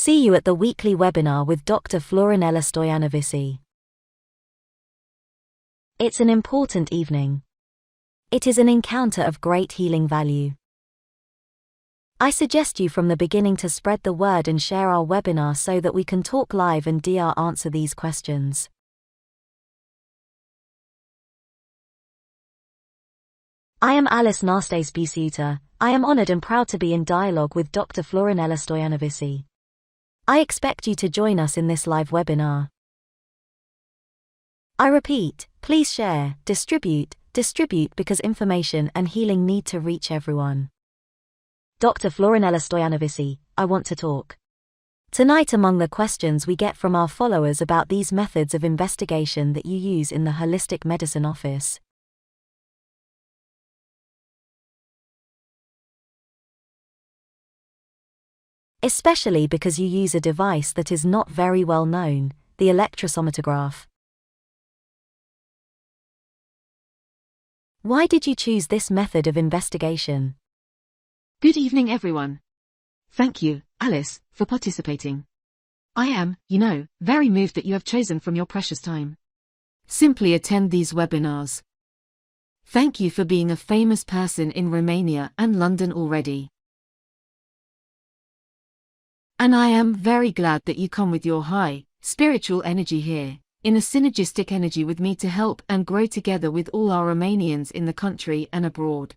See you at the weekly webinar with Dr. Florinella Stoianovici. It's an important evening. It is an encounter of great healing value. I suggest you from the beginning to spread the word and share our webinar so that we can talk live and answer these questions. I am Alice Nastes Bisuta. I am honored and proud to be in dialogue with Dr. Florinella Stoianovici. I expect you to join us in this live webinar. I repeat, please share, distribute because information and healing need to reach everyone. Dr. Florinella Stoianovici, I want to talk. Tonight, among the questions we get from our followers about these methods of investigation that you use in the holistic medicine office. Especially because you use a device that is not very well known, the electrosomatograph. Why did you choose this method of investigation? Good evening, everyone. Thank you, Alice, for participating. I am, very moved that you have chosen from your precious time. Simply attend these webinars. Thank you for being a famous person in Romania and London already. And I am very glad that you come with your high, spiritual energy here, in a synergistic energy with me to help and grow together with all our Romanians in the country and abroad.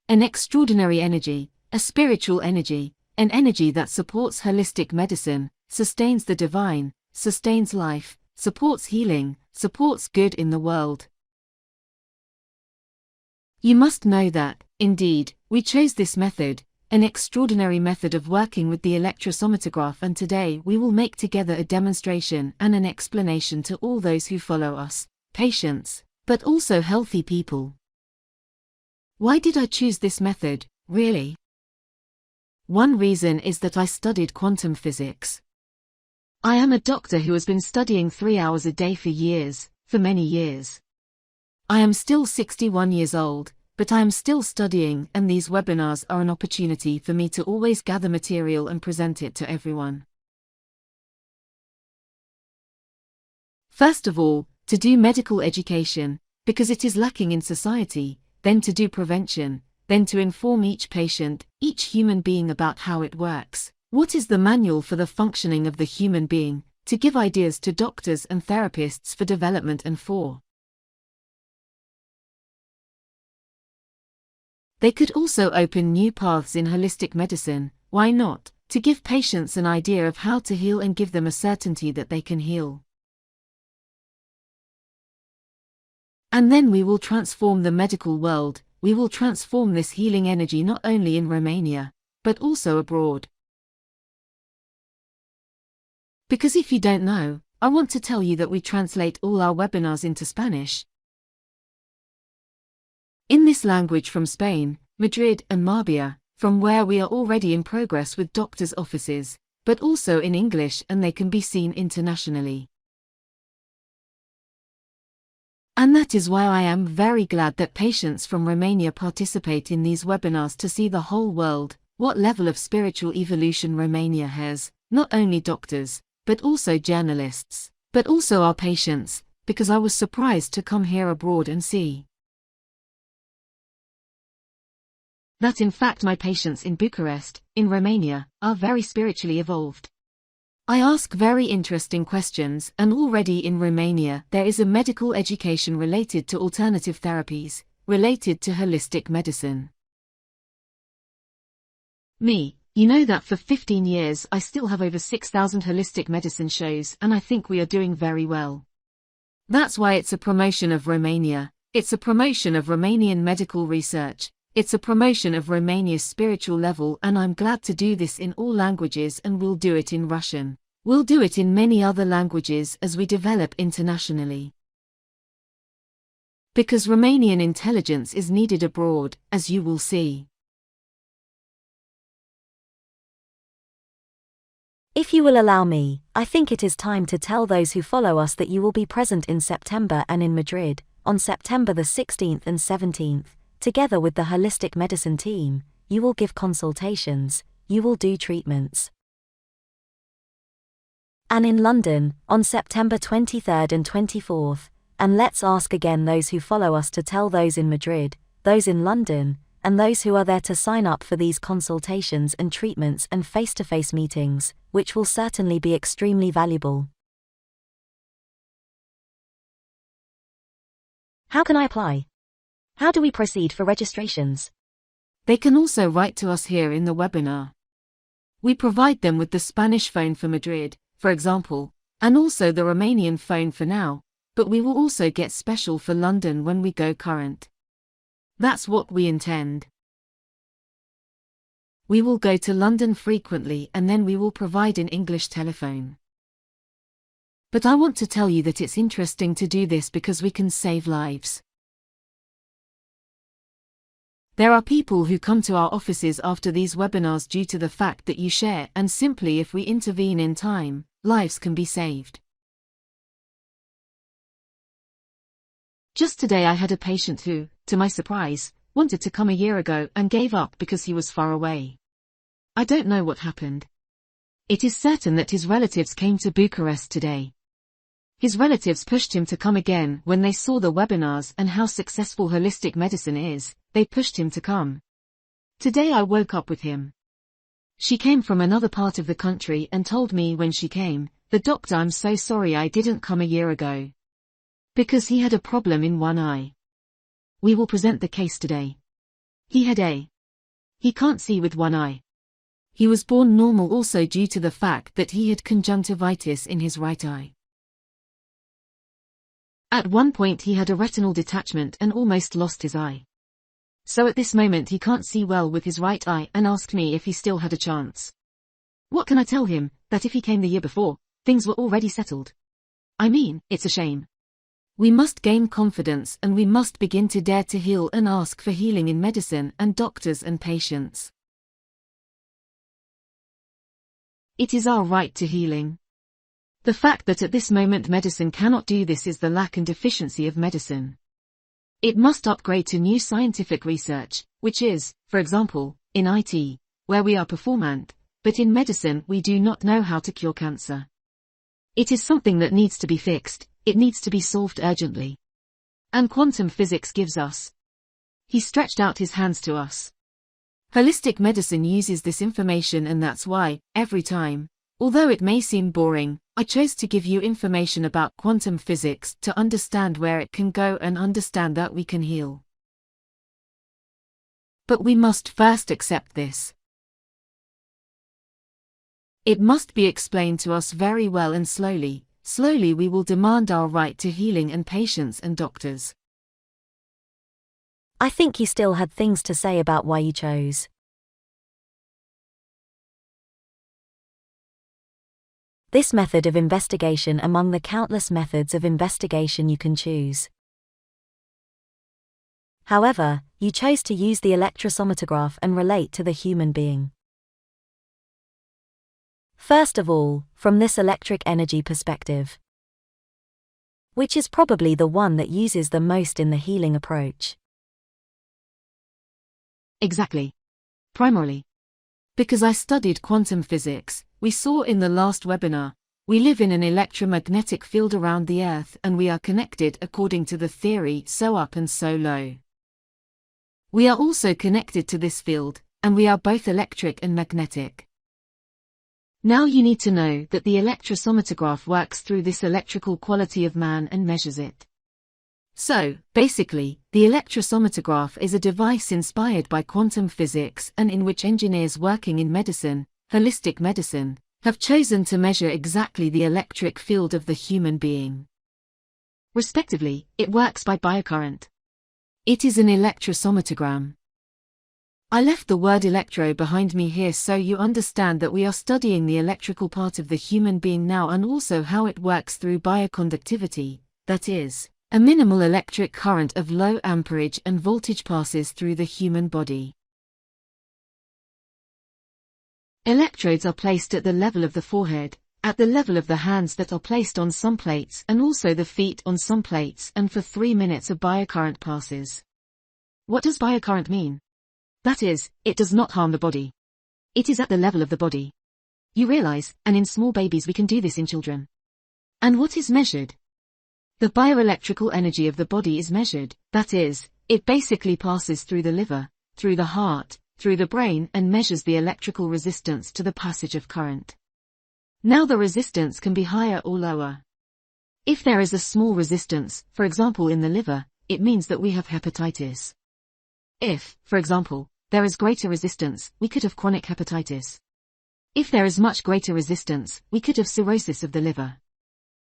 An extraordinary energy, a spiritual energy, an energy that supports holistic medicine, sustains the divine, sustains life, supports healing, supports good in the world. You must know that, indeed, we chose this method, an extraordinary method of working with the electrosomatograph, and today we will make together a demonstration and an explanation to all those who follow us, patients, but also healthy people. Why did I choose this method, really? One reason is that I studied quantum physics. I am a doctor who has been studying 3 hours a day for many years. I am still 61 years old, but I am still studying, and these webinars are an opportunity for me to always gather material and present it to everyone. First of all, to do medical education, because it is lacking in society, then to do prevention, then to inform each patient, each human being about how it works. What is the manual for the functioning of the human being, to give ideas to doctors and therapists for development and for they could also open new paths in holistic medicine, why not, to give patients an idea of how to heal and give them a certainty that they can heal. And then we will transform the medical world, we will transform this healing energy not only in Romania, but also abroad. Because if you don't know, I want to tell you that we translate all our webinars into Spanish. In this language from Spain, Madrid and Marbella, from where we are already in progress with doctors' offices, but also in English, and they can be seen internationally. And that is why I am very glad that patients from Romania participate in these webinars to see the whole world, what level of spiritual evolution Romania has, not only doctors, but also journalists, but also our patients, because I was surprised to come here abroad and see that in fact my patients in Bucharest, in Romania, are very spiritually evolved. I ask very interesting questions, and already in Romania there is a medical education related to alternative therapies, related to holistic medicine. Me, you know that for 15 years I still have over 6,000 holistic medicine shows, and I think we are doing very well. That's why it's a promotion of Romania, it's a promotion of Romanian medical research. It's a promotion of Romania's spiritual level, and I'm glad to do this in all languages, and we'll do it in Russian. We'll do it in many other languages as we develop internationally. Because Romanian intelligence is needed abroad, as you will see. If you will allow me, I think it is time to tell those who follow us that you will be present in September and in Madrid, on September the 16th and 17th. Together with the holistic medicine team, you will give consultations, you will do treatments. and in London, on September 23rd and 24th, and let's ask again those who follow us to tell those in Madrid, those in London, and those who are there to sign up for these consultations and treatments and face-to-face meetings, which will certainly be extremely valuable. How can I apply? How do we proceed for registrations? They can also write to us here in the webinar. We provide them with the Spanish phone for Madrid, for example, and also the Romanian phone for now, but we will also get special for London when we go current. That's what we intend. We will go to London frequently and then we will provide an English telephone. But I want to tell you that it's interesting to do this because we can save lives. There are people who come to our offices after these webinars due to the fact that you share, and simply if we intervene in time, lives can be saved. Just today I had a patient who, to my surprise, wanted to come a year ago and gave up because he was far away. I don't know what happened. It is certain that his relatives came to Bucharest today. His relatives pushed him to come again when they saw the webinars and how successful holistic medicine is. They pushed him to come. Today I woke up with him. She came from another part of the country and told me when she came, "The doctor, I'm so sorry I didn't come a year ago." Because he had a problem in one eye. We will present the case today. He can't see with one eye. He was born normal also due to the fact that he had conjunctivitis in his right eye. At one point he had a retinal detachment and almost lost his eye. So at this moment he can't see well with his right eye and asked me if he still had a chance. What can I tell him? That if he came the year before, things were already settled. I mean, it's a shame. We must gain confidence and we must begin to dare to heal and ask for healing in medicine and doctors and patients. It is our right to healing. The fact that at this moment medicine cannot do this is the lack and deficiency of medicine. It must upgrade to new scientific research, which is, for example, in IT, where we are performant, but in medicine we do not know how to cure cancer. It is something that needs to be fixed, it needs to be solved urgently. And quantum physics gives us. He stretched out his hands to us. Holistic medicine uses this information, and that's why, every time, although it may seem boring, I chose to give you information about quantum physics to understand where it can go and understand that we can heal. But we must first accept this. It must be explained to us very well and slowly we will demand our right to healing and patients and doctors. I think you still had things to say about why you chose this method of investigation among the countless methods of investigation you can choose. However, you chose to use the electrosomatograph and relate to the human being. First of all, from this electric energy perspective, which is probably the one that uses the most in the healing approach. Exactly. Primarily. Because I studied quantum physics, we saw in the last webinar, we live in an electromagnetic field around the Earth and we are connected according to the theory so up and so low. We are also connected to this field, and we are both electric and magnetic. Now you need to know that the electrosomatograph works through this electrical quality of man and measures it. So, basically, the electrosomatograph is a device inspired by quantum physics and in which engineers working in medicine, holistic medicine, have chosen to measure exactly the electric field of the human being. Respectively, it works by biocurrent. It is an electrosomatogram. I left the word electro behind me here so you understand that we are studying the electrical part of the human being now and also how it works through bioconductivity, that is, a minimal electric current of low amperage and voltage passes through the human body. Electrodes are placed at the level of the forehead, at the level of the hands that are placed on some plates and also the feet on some plates, and for 3 minutes a biocurrent passes. What does biocurrent mean? That is, it does not harm the body. It is at the level of the body. You realize, and in small babies we can do this in children. And what is measured? The bioelectrical energy of the body is measured, that is, it basically passes through the liver, through the heart, through the brain and measures the electrical resistance to the passage of current. Now the resistance can be higher or lower. If there is a small resistance, for example in the liver, it means that we have hepatitis. If, for example, there is greater resistance, we could have chronic hepatitis. If there is much greater resistance, we could have cirrhosis of the liver.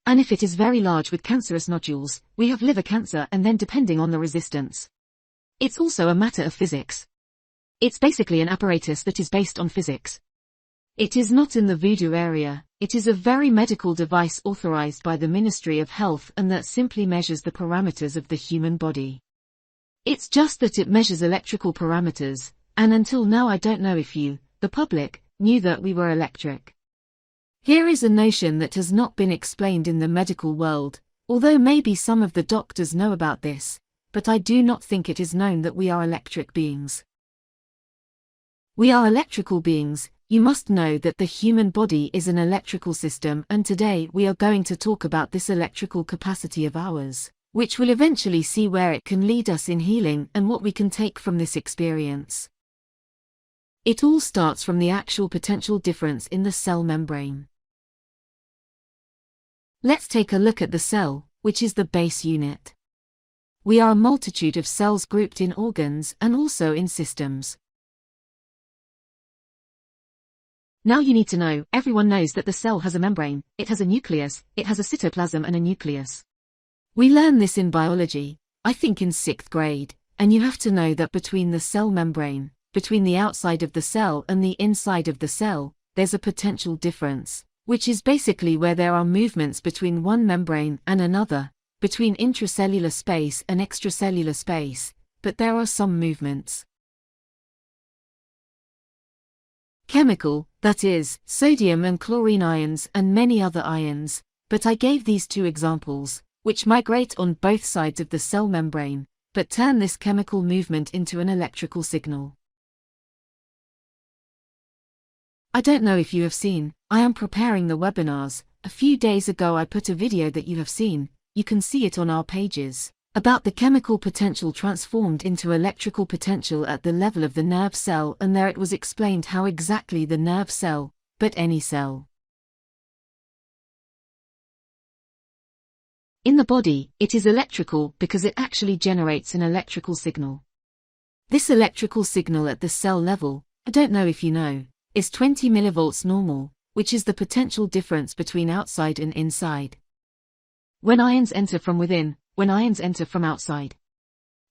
And if it is very large with cancerous nodules, we have liver cancer and then depending on the resistance. It's also a matter of physics. It's basically an apparatus that is based on physics. It is not in the voodoo area, it is a very medical device authorized by the Ministry of Health and that simply measures the parameters of the human body. It's just that it measures electrical parameters, and until now I don't know if you, the public, knew that we were electric. Here is a notion that has not been explained in the medical world, although maybe some of the doctors know about this, but I do not think it is known that we are electric beings. We are electrical beings. You must know that the human body is an electrical system and today we are going to talk about this electrical capacity of ours, which will eventually see where it can lead us in healing and what we can take from this experience. It all starts from the actual potential difference in the cell membrane. Let's take a look at the cell, which is the base unit. We are a multitude of cells grouped in organs and also in systems. Now you need to know, everyone knows that the cell has a membrane, it has a nucleus, it has a cytoplasm and a nucleus. We learn this in biology, I think in 6th grade, and you have to know that between the cell membrane, between the outside of the cell and the inside of the cell, there's a potential difference, which is basically where there are movements between one membrane and another, between intracellular space and extracellular space, but there are some movements. Chemical, that is, sodium and chlorine ions and many other ions, but I gave these two examples, which migrate on both sides of the cell membrane, but turn this chemical movement into an electrical signal. I don't know if you have seen, I am preparing the webinars. A few days ago I put a video that you have seen, you can see it on our pages, about the chemical potential transformed into electrical potential at the level of the nerve cell, and there it was explained how exactly the nerve cell, but any cell. In the body, it is electrical because it actually generates an electrical signal. This electrical signal at the cell level, I don't know if you know, is 20 millivolts normal, which is the potential difference between outside and inside. When ions enter from within, when ions enter from outside.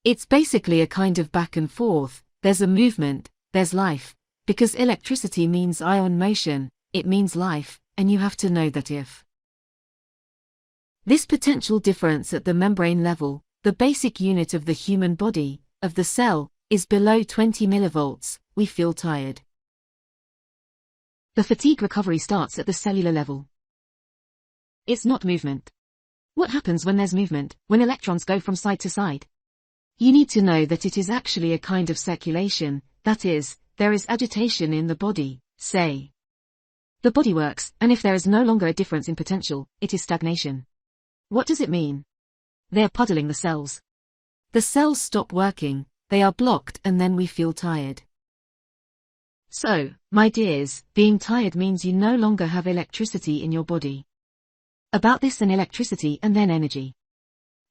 It's basically a kind of back and forth, there's a movement, there's life, because electricity means ion motion, it means life, and you have to know that if this potential difference at the membrane level, the basic unit of the human body, of the cell, is below 20 millivolts, we feel tired. The fatigue recovery starts at the cellular level. It's not movement. What happens when there's movement, when electrons go from side to side? You need to know that it is actually a kind of circulation, that is, there is agitation in the body, say. The body works, and if there is no longer a difference in potential, it is stagnation. What does it mean? They are puddling the cells. The cells stop working, they are blocked and then we feel tired. So, my dears, being tired means you no longer have electricity in your body. About this and electricity and then energy.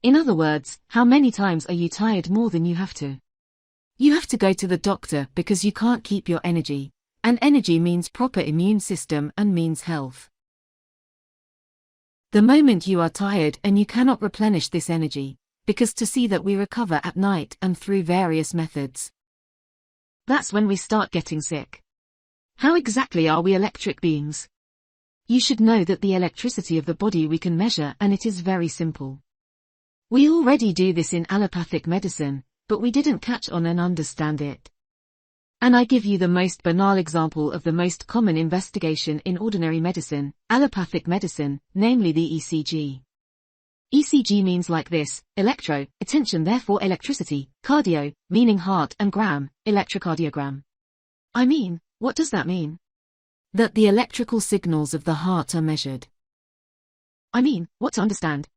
In other words, how many times are you tired more than you have to? You have to go to the doctor because you can't keep your energy, and energy means proper immune system and means health. The moment you are tired and you cannot replenish this energy, because to see that we recover at night and through various methods. That's when we start getting sick. How exactly are we electric beings? You should know that the electricity of the body we can measure, and it is very simple. We already do this in allopathic medicine, but we didn't catch on and understand it. And I give you the most banal example of the most common investigation in ordinary medicine, allopathic medicine, namely the ECG. ECG means like this: electro, attention, therefore electricity, cardio, meaning heart, and gram, electrocardiogram. I mean, what does that mean? That the electrical signals of the heart are measured. I mean, what to understand?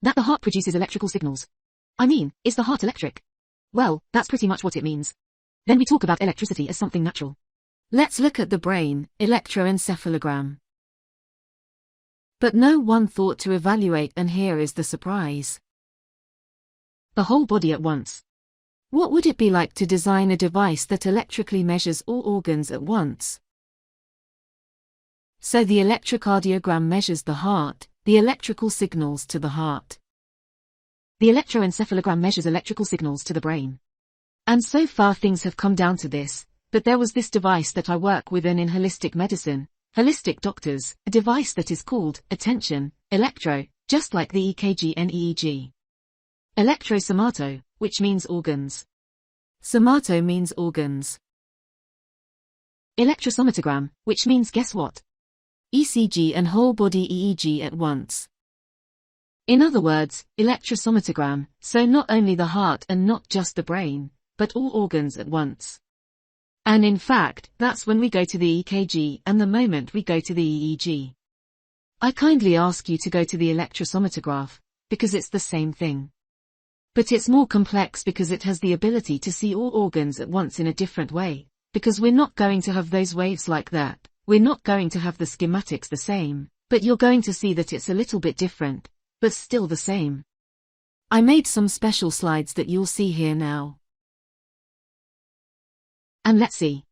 That the heart produces electrical signals. I mean, is the heart electric? Well, that's pretty much what it means. Then we talk about electricity as something natural. Let's look at the brain, electroencephalogram. But no one thought to evaluate, and here is the surprise. The whole body at once. What would it be like to design a device that electrically measures all organs at once? So the electrocardiogram measures the heart, the electrical signals to the heart. The electroencephalogram measures electrical signals to the brain. And so far things have come down to this, but there was this device that I work with in holistic medicine, holistic doctors, a device that is called, attention, electro, just like the EKG and EEG. Electrosomato, which means organs. Somato means organs. Electrosomatograph, which means guess what? ECG and whole body EEG at once. In other words, electrosomatograph, so not only the heart and not just the brain, but all organs at once. And in fact, that's when we go to the EKG and the moment we go to the EEG. I kindly ask you to go to the electrosomatograph, because it's the same thing. But it's more complex because it has the ability to see all organs at once in a different way, because we're not going to have those waves like that, we're not going to have the schematics the same, but you're going to see that it's a little bit different, but still the same. I made some special slides that you'll see here now. And let's see.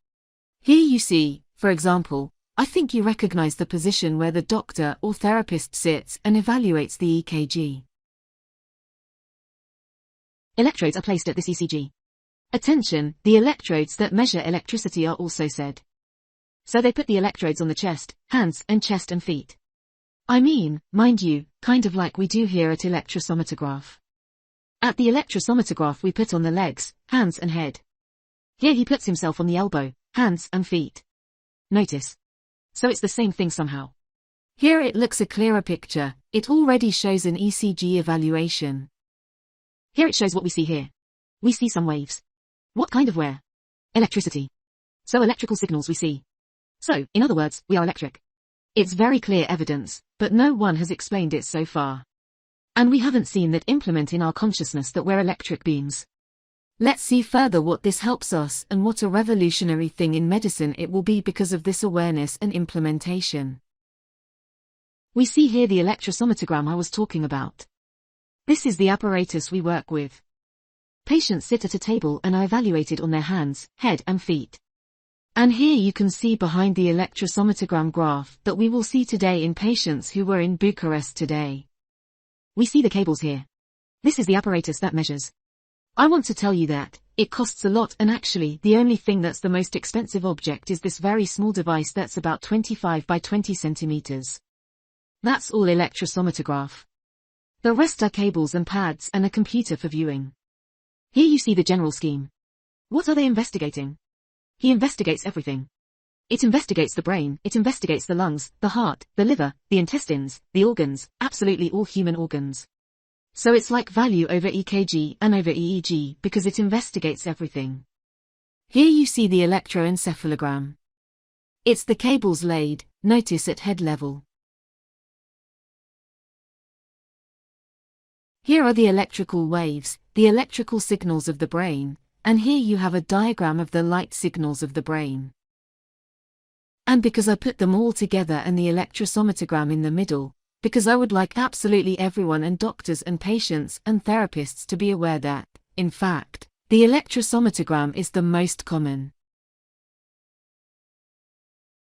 Here you see, for example, I think you recognize the position where the doctor or therapist sits and evaluates the EKG. Electrodes are placed at this ECG. Attention, the electrodes that measure electricity are also said. So they put the electrodes on the chest, hands and feet. I mean, mind you, kind of like we do here at electrosomatograph. At the electrosomatograph we put on the legs, hands and head. Here he puts himself on the elbow, hands and feet. Notice. So it's the same thing somehow. Here it looks a clearer picture, it already shows an ECG evaluation. Here it shows what we see here. We see some waves. What kind of where? Electricity. So electrical signals we see. So, in other words, we are electric. It's very clear evidence, but no one has explained it so far. And we haven't seen that implement in our consciousness that we're electric beings. Let's see further what this helps us and what a revolutionary thing in medicine it will be because of this awareness and implementation. We see here the electrosomatograph I was talking about. This is the apparatus we work with. Patients sit at a table and are evaluated on their hands, head and feet. And here you can see behind the electrosomatograph graph that we will see today in patients who were in Bucharest today. We see the cables here. This is the apparatus that measures. I want to tell you that it costs a lot, and actually the only thing that's the most expensive object is this very small device that's about 25 by 20 centimeters. That's all electrosomatograph. The rest are cables and pads and a computer for viewing. Here you see the general scheme. What are they investigating? He investigates everything. It investigates the brain, it investigates the lungs, the heart, the liver, the intestines, the organs, absolutely all human organs. So it's like value over EKG and over EEG because it investigates everything. Here you see the electroencephalogram. It's the cables laid, notice at head level. Here are the electrical waves, the electrical signals of the brain, and here you have a diagram of the light signals of the brain. And because I put them all together and the electrosomatograph in the middle, because I would like absolutely everyone and doctors and patients and therapists to be aware that, in fact, the electrosomatograph is the most common.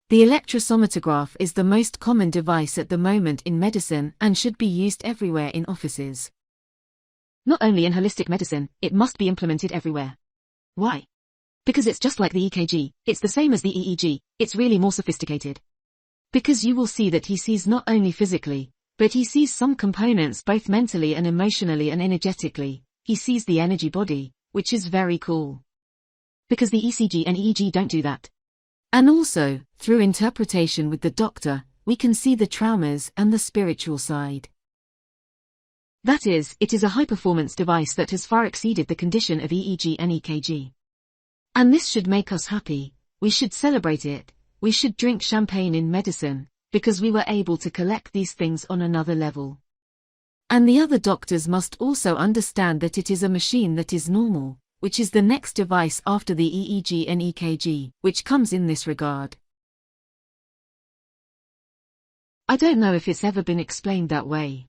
The electrosomatograph is the most common device at the moment in medicine and should be used everywhere in offices. Not only in holistic medicine, it must be implemented everywhere. Why? Because it's just like the EKG, it's the same as the EEG, it's really more sophisticated. Because you will see that he sees not only physically, but he sees some components both mentally and emotionally and energetically. He sees the energy body, which is very cool. Because the ECG and EEG don't do that. And also, through interpretation with the doctor, we can see the traumas and the spiritual side. That is, it is a high-performance device that has far exceeded the condition of EEG and EKG. And this should make us happy, we should celebrate it, we should drink champagne in medicine, because we were able to collect these things on another level. And the other doctors must also understand that it is a machine that is normal, which is the next device after the EEG and EKG, which comes in this regard. I don't know if it's ever been explained that way.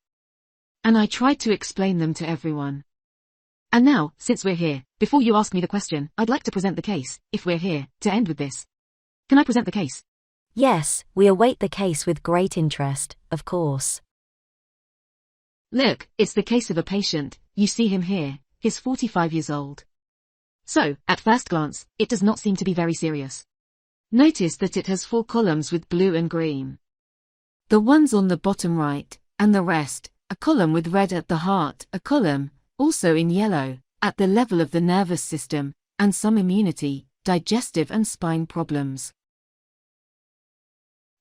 And I tried to explain them to everyone. And now, since we're here, before you ask me the question, I'd like to present the case, if we're here, to end with this. Can I present the case? Yes, we await the case with great interest, of course. Look, it's the case of a patient, you see him here, he's 45 years old. So, at first glance, it does not seem to be very serious. Notice that it has 4 columns with blue and green. The ones on the bottom right, and the rest, a column with red at the heart, a column, also in yellow, at the level of the nervous system, and some immunity, digestive and spine problems.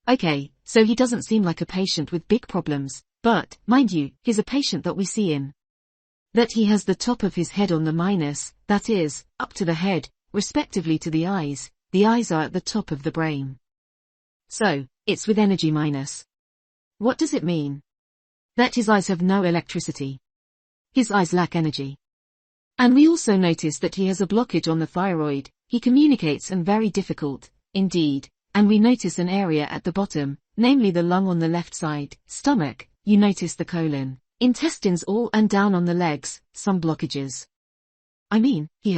Okay, so he doesn't seem like a patient with big problems, but, mind you, he's a patient that we see in. That he has the top of his head on the minus, that is, up to the head, respectively to the eyes are at the top of the brain. So, it's with energy minus. What does it mean? That his eyes have no electricity. His eyes lack energy. And we also notice that he has a blockage on the thyroid, he communicates and very difficult, indeed, and we notice an area at the bottom, namely the lung on the left side, stomach, you notice the colon, intestines all and down on the legs, some blockages. I mean, he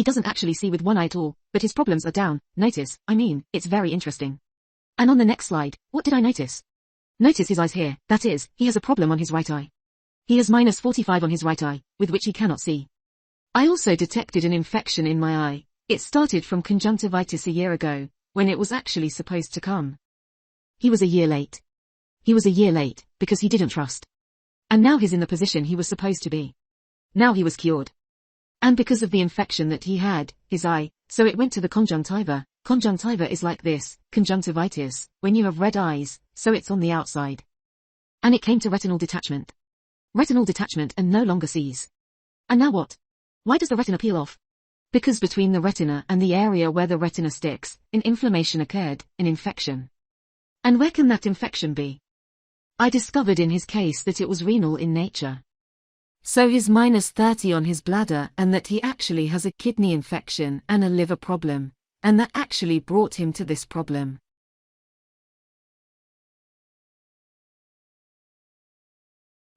doesn't actually see with one eye at all, but his problems are down, notice, it's very interesting. And on the next slide, what did I notice? Notice his eyes here, that is, he has a problem on his right eye. He has minus 45 on his right eye, with which he cannot see. I also detected an infection in my eye. It started from conjunctivitis a year ago, when it was actually supposed to come. He was a year late. He was a year late, because he didn't trust. And now he's in the position he was supposed to be. Now he was cured. And because of the infection that he had, his eye, so it went to the conjunctiva. Conjunctiva is like this, conjunctivitis, when you have red eyes, so it's on the outside. And it came to retinal detachment. Retinal detachment and no longer sees. And now what? Why does the retina peel off? Because between the retina and the area where the retina sticks, an inflammation occurred, an infection. And where can that infection be? I discovered in his case that it was renal in nature. So he's minus 30 on his bladder and that he actually has a kidney infection and a liver problem, and that actually brought him to this problem.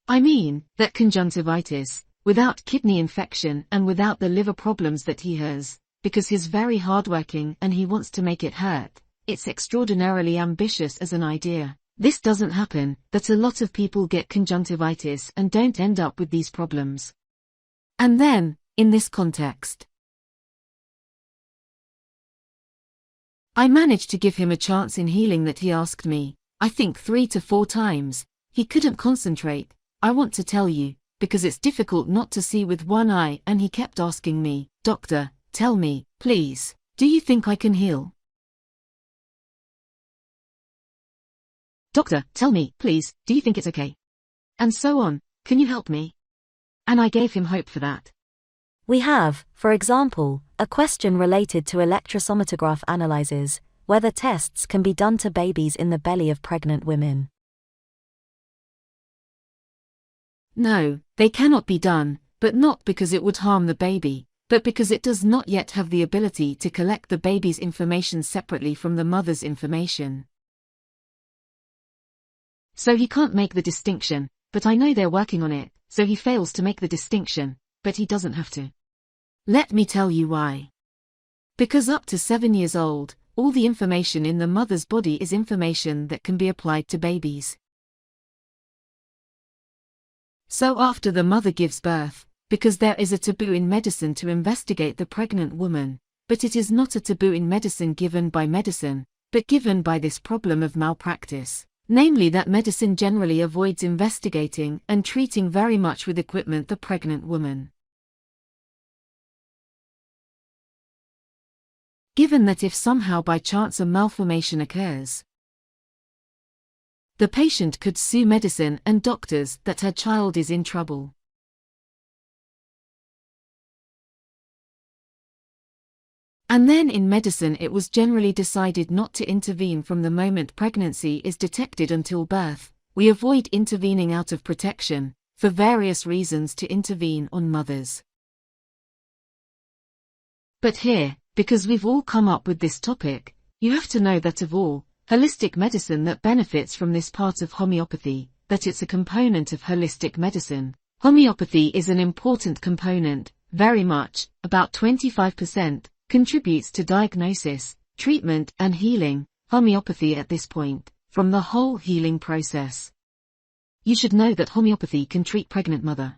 I mean, that conjunctivitis, without kidney infection and without the liver problems that he has, because he's very hardworking and he wants to make it hurt, it's extraordinarily ambitious as an idea. This doesn't happen, that a lot of people get conjunctivitis and don't end up with these problems. And then, in this context, I managed to give him a chance in healing that he asked me, I think 3 to 4 times. He couldn't concentrate, I want to tell you, because it's difficult not to see with one eye, and he kept asking me, Doctor, tell me, please, do you think I can heal? Doctor, tell me, please, do you think it's okay? And so on, can you help me? And I gave him hope for that. We have, for example, a question related to electrosomatograph analyses, whether tests can be done to babies in the belly of pregnant women. No, they cannot be done, but not because it would harm the baby, but because it does not yet have the ability to collect the baby's information separately from the mother's information. So he can't make the distinction, but I know they're working on it, so he fails to make the distinction, but he doesn't have to. Let me tell you why. Because up to 7 years old, all the information in the mother's body is information that can be applied to babies. So after the mother gives birth, because there is a taboo in medicine to investigate the pregnant woman, but it is not a taboo in medicine given by medicine, but given by this problem of malpractice, namely that medicine generally avoids investigating and treating very much with equipment the pregnant woman. Given that if somehow by chance a malformation occurs, the patient could sue medicine and doctors that her child is in trouble. And then in medicine it was generally decided not to intervene from the moment pregnancy is detected until birth. We avoid intervening out of protection, for various reasons, to intervene on mothers. But here, because we've all come up with this topic, you have to know that of all holistic medicine that benefits from this part of homeopathy, that it's a component of holistic medicine. Homeopathy is an important component, very much, about 25%, contributes to diagnosis, treatment, and healing. Homeopathy at this point, from the whole healing process. You should know that homeopathy can treat pregnant mother.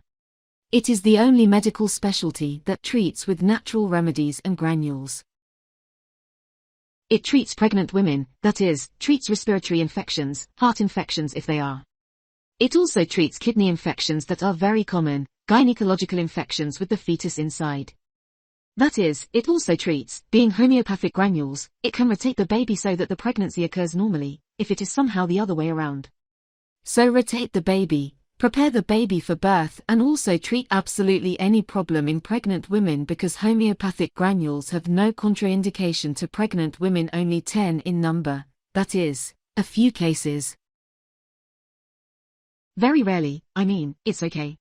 It is the only medical specialty that treats with natural remedies and granules. It treats pregnant women, that is, treats respiratory infections, heart infections if they are. It also treats kidney infections that are very common, gynecological infections with the fetus inside. That is, it also treats, being homeopathic granules, it can rotate the baby so that the pregnancy occurs normally, if it is somehow the other way around. So rotate the baby, prepare the baby for birth, and also treat absolutely any problem in pregnant women, because homeopathic granules have no contraindication to pregnant women, only 10 in number, that is, a few cases. Very rarely, it's okay.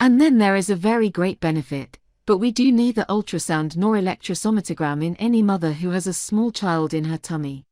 And then there is a very great benefit, but we do neither ultrasound nor electrosomatograph in any mother who has a small child in her tummy.